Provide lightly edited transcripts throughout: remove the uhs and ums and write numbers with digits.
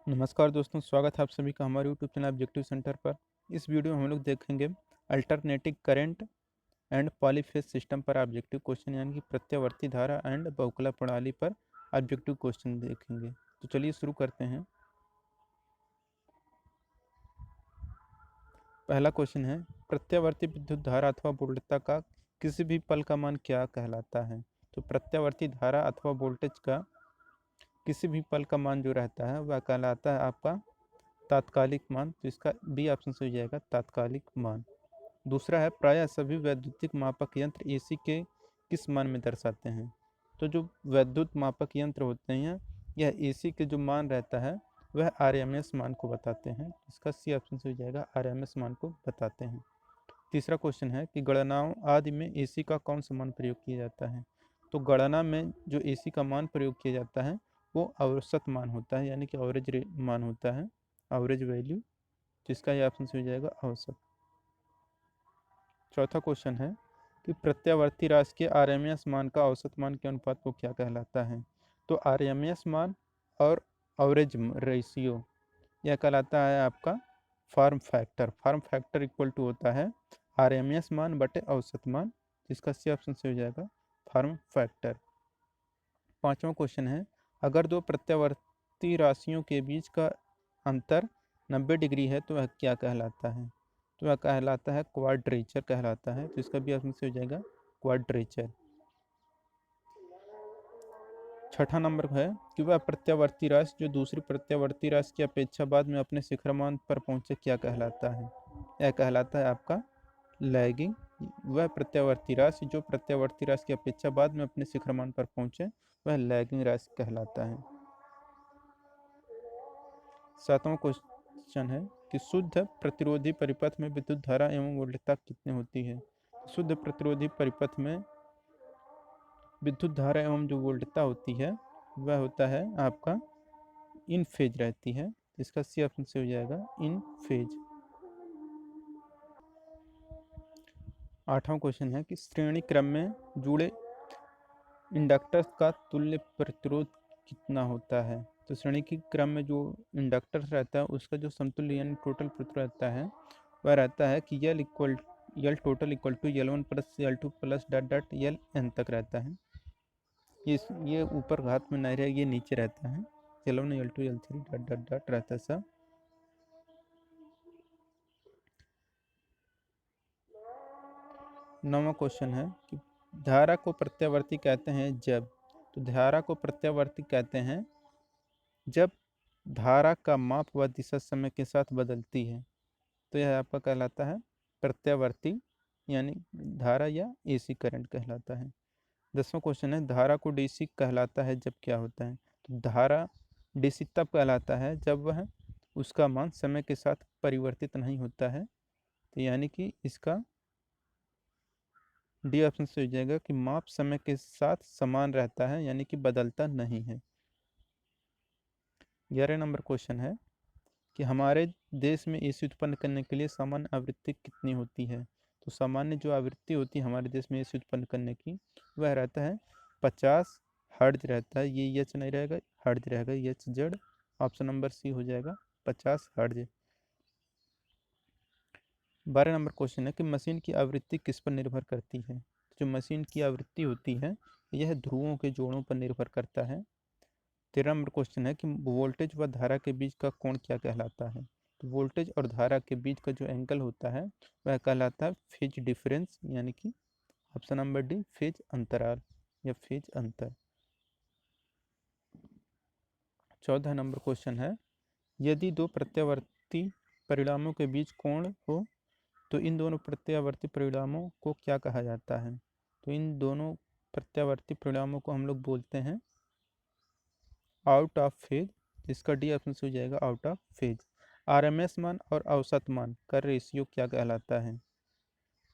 नमस्कार दोस्तों, स्वागत है आप सभी का हमारे यूट्यूब चैनल ऑब्जेक्टिव सेंटर पर। इस वीडियो में हम लोग देखेंगे alternating current and polyphase system पर ऑब्जेक्टिव क्वेश्चन, यानी कि प्रत्यावर्ती धारा एंड बहुकला प्रणाली पर ऑब्जेक्टिव क्वेश्चन देखेंगे। तो चलिए शुरू करते हैं। पहला क्वेश्चन है, प्रत्यावर्ती विद्युत धारा अथवा वोल्टता का किसी भी पल का मान क्या कहलाता है। तो प्रत्यावर्ती धारा अथवा वोल्टेज का किसी भी पल का मान जो रहता है वह कहलाता है आपका तात्कालिक मान। तो इसका बी ऑप्शन से हो जाएगा तात्कालिक मान। दूसरा है, प्रायः सभी वैद्युतिक मापक यंत्र एसी के किस मान में दर्शाते हैं। तो जो वैद्युत मापक यंत्र होते हैं यह एसी के जो मान रहता है वह आरएमएस मान को बताते हैं। इसका सी ऑप्शन से हो जाएगा आरएमएस मान को बताते हैं। तीसरा क्वेश्चन है कि गणनाओं आदि में एसी का कौन सा मान प्रयोग किया जाता है। तो गणना में जो एसी का मान प्रयोग किया जाता है वो औसत मान होता है, यानी कि एवरेज मान होता है, एवरेज वैल्यू। जिसका ये ऑप्शन से हो जाएगा औसत। चौथा क्वेश्चन है कि प्रत्यावर्ती राशि के आरएमएस मान का औसत मान के अनुपात को क्या कहलाता है। तो आरएमएस मान और एवरेज रेशियो यह कहलाता है आपका form factor. Form factor equal to होता है आरएमएस मान बटे औसत मान, जिसका सी ऑप्शन से हो जाएगा फॉर्म फैक्टर। पांचवा क्वेश्चन है, अगर दो प्रत्यावर्ती राशियों के बीच का अंतर 90 डिग्री है तो वह क्या कहलाता है। तो वह कहलाता है क्वाड्रेचर कहलाता है। तो इसका भी ऑप्शन से हो जाएगा क्वाड्रेचर। छठा नंबर है कि वह प्रत्यावर्ती राशि जो दूसरी प्रत्यावर्ती राशि की अपेक्षा बाद में अपने शिखरमान पर पहुंचे क्या कहलाता है। यह कहलाता है आपका लैगिंग। वह प्रत्यावर्ती राशि जो प्रत्यावर्ती राशि की अपेक्षा बाद में अपने शिखरमान पर पहुंचे वह लैगिंग राशि कहलाता है। सातवां क्वेश्चन है कि शुद्ध प्रतिरोधी परिपथ में विद्युत धारा एवं वोल्टता कितनी होती है। शुद्ध प्रतिरोधी परिपथ में विद्युत धारा एवं जो वोल्टता होती है वह होता है आपका इन फेज रहती है। इसका सी ऑप्शन से हो जाएगा इन फेज। आठवां क्वेश्चन है कि श्रेणी क्रम में जुड़े इंडक्टर्स का तुल्य प्रतिरोध कितना होता है। तो श्रेणी की क्रम में जो इंडक्टर्स रहता है उसका जो समतुल्य यानी टोटल प्रतिरोध रहता है वह रहता है कि L total equal to L1 plus L2 plus dot dot L N तक रहता है। ये ऊपर घात में नहीं रहेगा, ये नीचे रहता है। L1 L2 L3 dot dot dot रहता है सब। नौवां क्वेश्चन है कि धारा को प्रत्यावर्ती कहते हैं जब। तो धारा को प्रत्यावर्ती कहते हैं जब धारा का माप व दिशा समय के साथ बदलती है। तो यह आपका कहलाता है प्रत्यावर्ती, यानी धारा या एसी करंट कहलाता है। 10वां क्वेश्चन है, धारा को डीसी कहलाता है जब क्या होता है। तो धारा डीसी तब कहलाता है जब वह उसका मान समय के साथ परिवर्तित नहीं होता है। तो यानी कि इसका डी ऑप्शन से हो जाएगा कि माप समय के साथ समान रहता है, यानी कि बदलता नहीं है। 11 नंबर क्वेश्चन है कि हमारे देश में एसी उत्पन्न करने के लिए सामान्य आवृत्ति कितनी होती है। तो सामान्य जो आवृत्ति होती है हमारे देश में एसी उत्पन्न करने की वह रहता है 50 हर्ट्ज रहता है। ये एच नहीं रहेगा, हर्ट्ज रहेगा, H Z. Option number C हो जाएगा 50 हर्ट्ज। 12 नंबर क्वेश्चन है कि मशीन की आवृत्ति किस पर निर्भर करती है। जो मशीन की आवृत्ति होती है यह ध्रुवों के जोड़ों पर निर्भर करता है। 13 नंबर क्वेश्चन है कि वोल्टेज व धारा के बीच का कोण क्या कहलाता है। तो वोल्टेज और धारा के बीच का जो एंगल होता है वह कहलाता है फेज डिफरेंस, यानी कि ऑप्शन नंबर डी फेज अंतराल या फेज अंतर। 14 नंबर क्वेश्चन है, यदि दो प्रत्यावर्ती परिणामों के बीच कोण हो तो इन दोनों प्रत्यावर्ती परिणामों को क्या कहा जाता है। तो इन दोनों प्रत्यावर्ती परिणामों को हम लोग बोलते हैं आउट ऑफ फेज। इसका डी ऑप्शन से हो जाएगा आउट ऑफ फेज। आरएमएस मान और औसत मान का रेशियो क्या कहलाता है।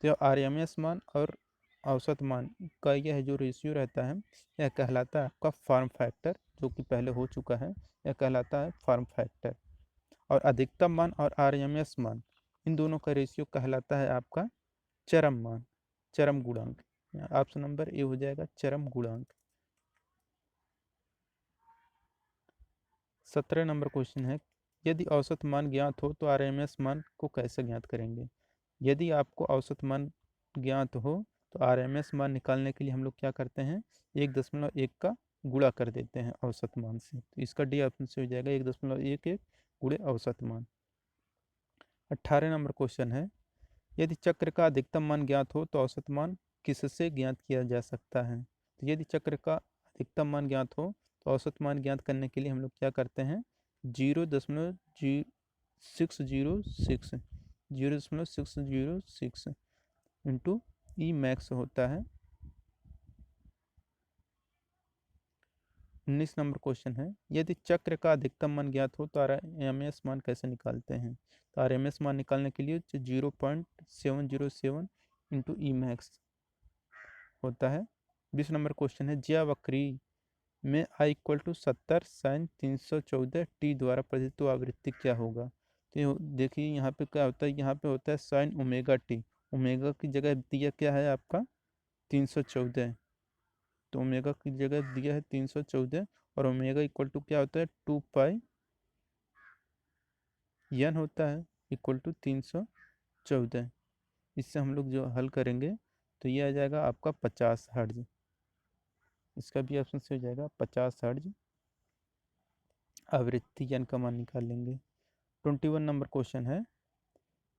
तो आरएमएस मान और औसत मान का यह जो रेशियो रहता है यह कहलाता है आपका फॉर्म फैक्टर, जो कि पहले हो चुका है। यह कहलाता है फॉर्म फैक्टर। और अधिकतम मान और आरएमएस मान इन दोनों का रेशियो कहलाता है आपका चरम मान, चरम गुणांक। ऑप्शन नंबर ए हो जाएगा चरम गुणांक। 17 नंबर क्वेश्चन है, यदि औसत मान ज्ञात हो तो आरएमएस मान को कैसे ज्ञात करेंगे। यदि आपको औसत मान ज्ञात हो तो आरएमएस मान निकालने के लिए हम लोग क्या करते हैं, 1.1 का गुणा कर देते हैं औसत मान से। तो इसका डी ऑप्शन से हो जाएगा 1.11 गुणे औसत मान। 18 नंबर क्वेश्चन है, यदि चक्र का अधिकतम मान ज्ञात हो तो औसत मान किससे ज्ञात किया जा सकता है। तो यदि चक्र का अधिकतम मान ज्ञात हो तो औसत मान ज्ञात करने के लिए हम लोग क्या करते हैं, 0.606 0.606 इंटू ई मैक्स होता है। 19 नंबर क्वेश्चन है, यदि चक्र का अधिकतम मान ज्ञात हो तो आरएमएस मान कैसे निकालते हैं। तो आरएमएस मान निकालने के लिए 0.707 इंटू ई मैक्स होता है। 20 नंबर क्वेश्चन है, ज्यावक्री में आई इक्वल टू 70 साइन 314 टी द्वारा प्रदत्त आवृत्ति क्या होगा। तो देखिए यहाँ पे क्या होता है, यहाँ पे होता है साइन ओमेगा टी, ओमेगा की जगह दिया क्या है आपका 314, तो ओमेगा की जगह दिया है 314 और ओमेगा इक्वल टू क्या होता है 2 पाई एन होता है इक्वल टू 314। इससे हम लोग जो हल करेंगे तो ये आ जाएगा आपका 50 हर्ट्ज। इसका भी ऑप्शन से हो जाएगा 50 हर्ट्ज आवृत्ति एन का मान निकाल लेंगे। 21 नंबर क्वेश्चन है,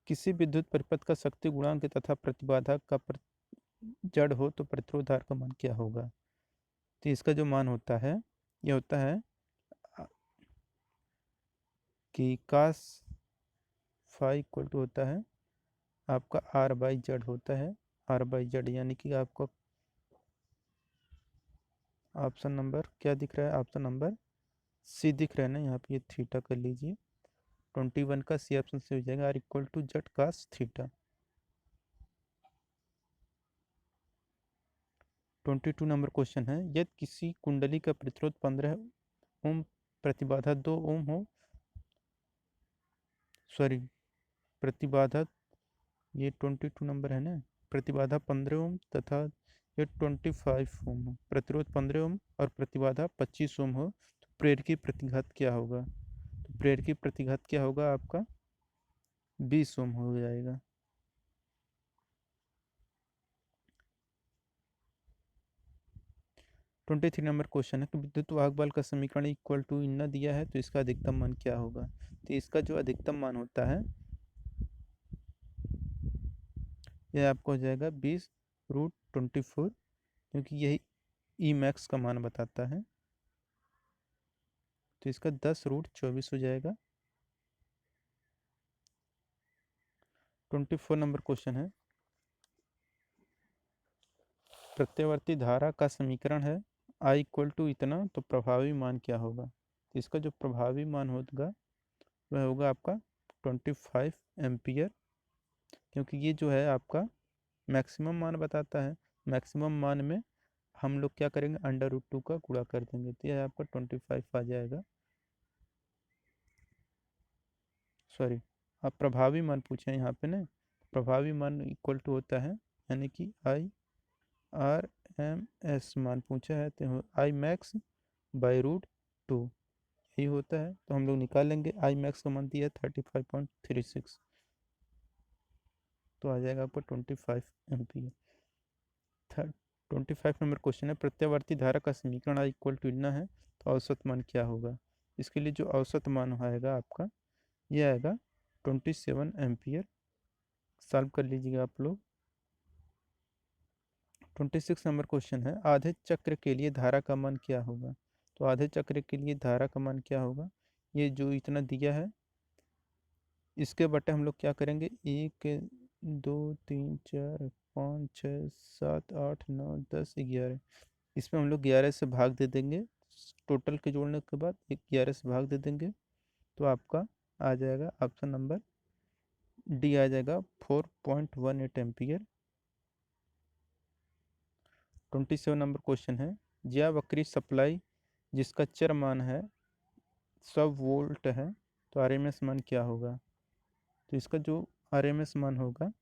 किसी विद्युत परिपथ का शक्ति गुणांक तथा प्रतिबाधा का जड़ हो तो प्रतिरोध R का मान क्या होगा। तो इसका जो मान होता है ये होता है कि कास फाई इक्वल टू होता है आपका R/Z होता है, R/Z यानी कि आपको ऑप्शन नंबर क्या दिख रहा है, ऑप्शन नंबर सी दिख रहा है ना, यहाँ पे ये थीटा कर लीजिए। 21 का सी ऑप्शन से हो जाएगा R equal to Z cos theta. 22 number question है, यदि किसी कुंडली का प्रतिरोध 15 ओम प्रतिबाधा 2 ओम हो, सॉरी प्रतिबाधा ये 22 नंबर है ना, प्रतिबाधा 15 ओम तथा ये 25 ओम हो, प्रतिरोध 15 ओम और प्रतिबाधा 25 ओम हो तो प्रेरक की प्रतिघात क्या होगा। तो प्रेरक की प्रतिघात क्या होगा आपका 20 ओम हो जाएगा। ट्वेंटी थ्री नंबर क्वेश्चन है कि विद्युत वाहक बल का समीकरण इक्वल टू इतना दिया है तो इसका अधिकतम मान क्या होगा। तो इसका जो अधिकतम मान होता है यह आपको हो जाएगा 20√24, क्योंकि यही ई मैक्स का मान बताता है, तो इसका 10√24 हो जाएगा। 24 नंबर क्वेश्चन है, प्रत्यावर्ती धारा का समीकरण है I इक्वल टू इतना तो प्रभावी मान क्या होगा। तो इसका जो प्रभावी मान होगा वह होगा आपका 25 एम्पियर, क्योंकि ये जो है आपका मैक्सिमम मान बताता है, मैक्सिमम मान में हम लोग क्या करेंगे √2 का गुणा कर देंगे, तो यह आपका 25 आ जाएगा। सॉरी आप प्रभावी मान पूछे हैं यहाँ पे ना, प्रभावी मान इक्वल टू होता है यानी कि IRMS मान पूछा है तो I max/√2 यही होता है, तो हम लोग निकाल लेंगे। आई मैक्स का मान दिया है 35.36, तो आ जाएगा आपको 25 एम्पियर। 25 नंबर क्वेश्चन है, प्रत्यावर्ती धारा का समीकरण I इक्वल टू इतना है तो औसत मान क्या होगा। इसके लिए जो औसत मान आएगा आपका ये आएगा 27 एम्पियर। सॉल्व कर लीजिएगा आप लोग। 26 नंबर क्वेश्चन है, आधे चक्र के लिए धारा का मान क्या होगा। तो आधे चक्र के लिए धारा का मान क्या होगा, ये जो इतना दिया है इसके बटे हम लोग क्या करेंगे 1 2 3 4 5 6 7 8 9 10 11, इसमें हम लोग 11 से भाग दे देंगे, टोटल के जोड़ने के बाद 11 से भाग दे देंगे, तो आपका आ जाएगा ऑप्शन नंबर डी आ जाएगा 4.18 एम्पियर। 27 नंबर क्वेश्चन है, ज्यावक्री सप्लाई जिसका चर मान है 100 वोल्ट है तो आरएमएस मान क्या होगा। तो इसका जो आरएमएस मान होगा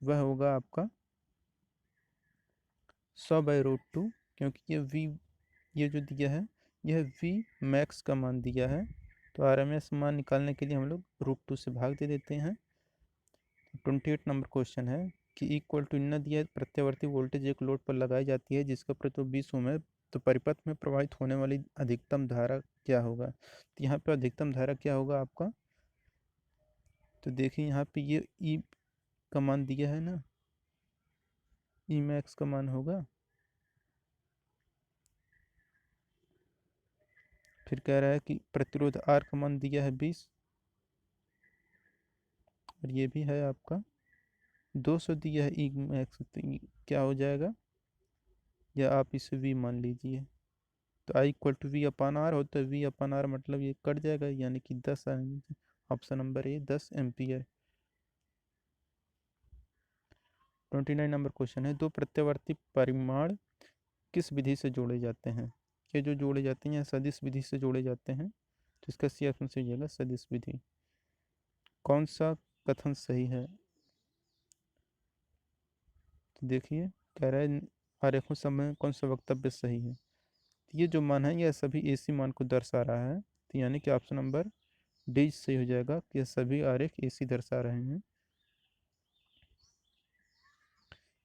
वह होगा आपका 100/√2, क्योंकि ये जो दिया है यह वी मैक्स का मान दिया है, तो RMS मान निकालने के लिए हम लोग √2 से भाग दे देते हैं। 28 नंबर क्वेश्चन है कि इक्वल टू इतना दिया है, प्रत्यावर्ती वोल्टेज एक लोड पर लगाई जाती है जिसका प्रतिरोध 20 ओम है, तो परिपथ में प्रवाहित होने वाली अधिकतम धारा क्या होगा। तो यहाँ पे अधिकतम धारा क्या होगा आपका, तो देखिए यहाँ पे ये ई का मान दिया है ना, ई मैक्स का मान होगा, फिर कह रहा है कि प्रतिरोध आर का मान दिया है 20, और ये भी है आपका 200 दिया है ई मैक्स, तो क्या हो जाएगा, या आप इसे वी मान लीजिए। तो I equal to V upon R होता है, वी अपान आर मतलब ये कट जाएगा, यानी कि 10 आएंगे। Option number A 10 ampere. 29 number question है, दो प्रत्यावर्ती परिमाण किस विधि से जोड़े जाते हैं। ये जो जोड़े जाते हैं सदिश विधि से जोड़े जाते हैं, तो इसका सी ऑप्शन से हो जाएगा सदिश विधि। कौन सा कथन सही है, तो देखिए कह रहा है आरेखों समय कौन सा वक्तव्य सही है। ये जो मान है यह सभी एसी मान को दर्शा रहा है, तो यानी कि ऑप्शन नंबर डी सही हो जाएगा कि यह सभी आरेख एसी दर्शा रहे हैं।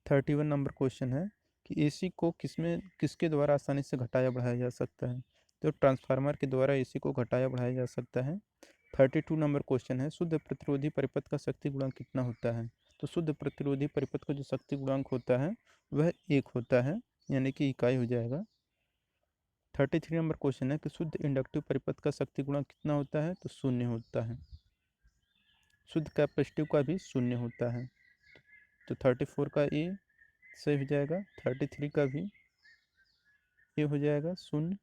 31 नंबर क्वेश्चन है कि एसी को किसके द्वारा आसानी से घटाया बढ़ाया जा सकता है, तो ट्रांसफार्मर के द्वारा एसी को घटाया बढ़ाया जा सकता है। 32 नंबर क्वेश्चन है, शुद्ध प्रतिरोधी परिपथ का शक्ति गुणांक कितना होता है। तो शुद्ध प्रतिरोधी परिपथ का जो शक्ति गुणांक होता है वह 1 होता है, यानी कि इकाई हो जाएगा। 33 नंबर क्वेश्चन है कि शुद्ध इंडक्टिव परिपथ का शक्ति गुणांक कितना होता है, तो 0 होता है। शुद्ध कैपेसिटिव का भी 0 होता है, तो 34 का ए सही हो जाएगा, 33 का भी ये हो जाएगा 0।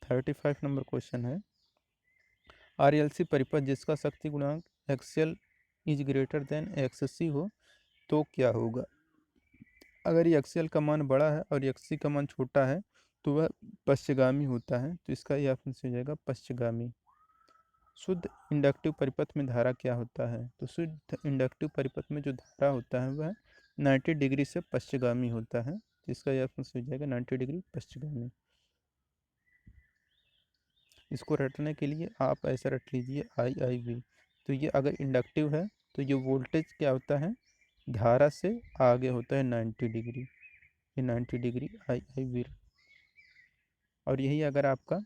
35 नंबर क्वेश्चन है, RLC परिपथ जिसका शक्ति गुणांक XL is greater than XC हो तो क्या होगा। अगर ये XL का मान बड़ा है और XC का मान छोटा है तो वह पश्चगामी होता है, तो इसका ये ऑप्शन से हो जाएगा पश्चगामी। शुद्ध इंडक्टिव परिपथ में धारा क्या होता है, तो शुद्ध इंडक्टिव परिपथ में जो धारा होता है वह 90 डिग्री से पश्चगामी होता है, तो इसका ये ऑप्शन से हो जाएगा 90 डिग्री पश्चगामी। इसको रटने के लिए आप ऐसा रट लीजिए I V। तो ये अगर इंडक्टिव है तो ये वोल्टेज क्या होता है, धारा से आगे होता है 90 डिग्री, ये 90 डिग्री I V। और यही अगर आपका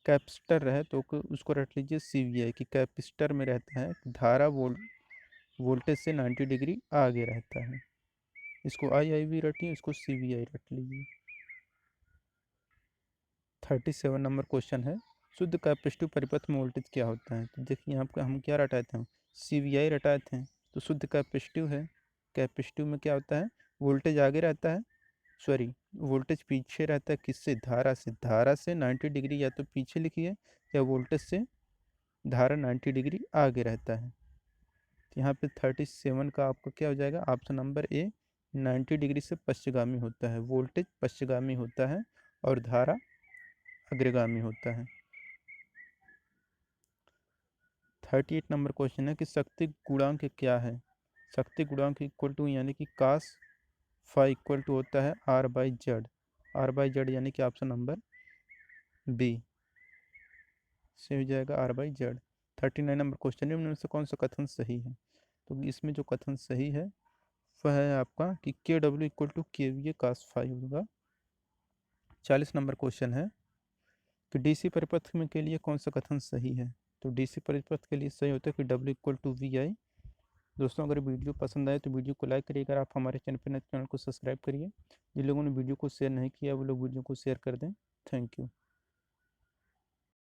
कैपेसिटर रहे तो उसको रट लीजिए CVI, कि कैपेसिटर में रहता है धारा वोल्टेज से 90 डिग्री आगे रहता है। इसको I V रटिए, इसको CVI रट लीजिए। 37 नंबर क्वेश्चन है, शुद्ध कैपेसिटिव परिपथ में वोल्टेज क्या होता है। तो देखिए यहाँ पर हम क्या रटाए थे, CVI रटाए थे, तो शुद्ध कैपेसिटिव है। कैपेसिटिव में क्या होता है, वोल्टेज आगे रहता है, सॉरी वोल्टेज पीछे रहता है, किससे, धारा से 90 डिग्री या तो पीछे लिखिए, या वोल्टेज से धारा 90 डिग्री आगे रहता है। तो यहाँ पे 37 का आपका क्या हो जाएगा, ऑप्शन नंबर ए 90 डिग्री से पश्चगामी होता है, वोल्टेज पश्चगामी होता है और धारा अग्रगामी होता है। 38 नंबर क्वेश्चन है कि शक्ति गुणांक क्या है। शक्ति गुणांक इक्वल टू यानी कि cos फाई इक्वल टू होता है R/Z, R/Z यानी कि ऑप्शन नंबर बी से हो जाएगा R/Z। 39 नंबर क्वेश्चन है, इनमें से कौन सा कथन सही है। तो इसमें जो कथन सही है वह है आपका कि KW equal to KVA cos phi होगा। 40 नंबर क्वेश्चन है कि DC परिपथ में के लिए कौन सा कथन सही है। तो DC परिपथ के लिए सही होता है कि W इक्वल टू VI। दोस्तों अगर वीडियो पसंद आए तो वीडियो को लाइक करिए, अगर आप हमारे चैनल पर नए चैनल को सब्सक्राइब करिए। जिन लोगों ने वीडियो को शेयर नहीं किया वो लोग वीडियो को शेयर कर दें। Thank you.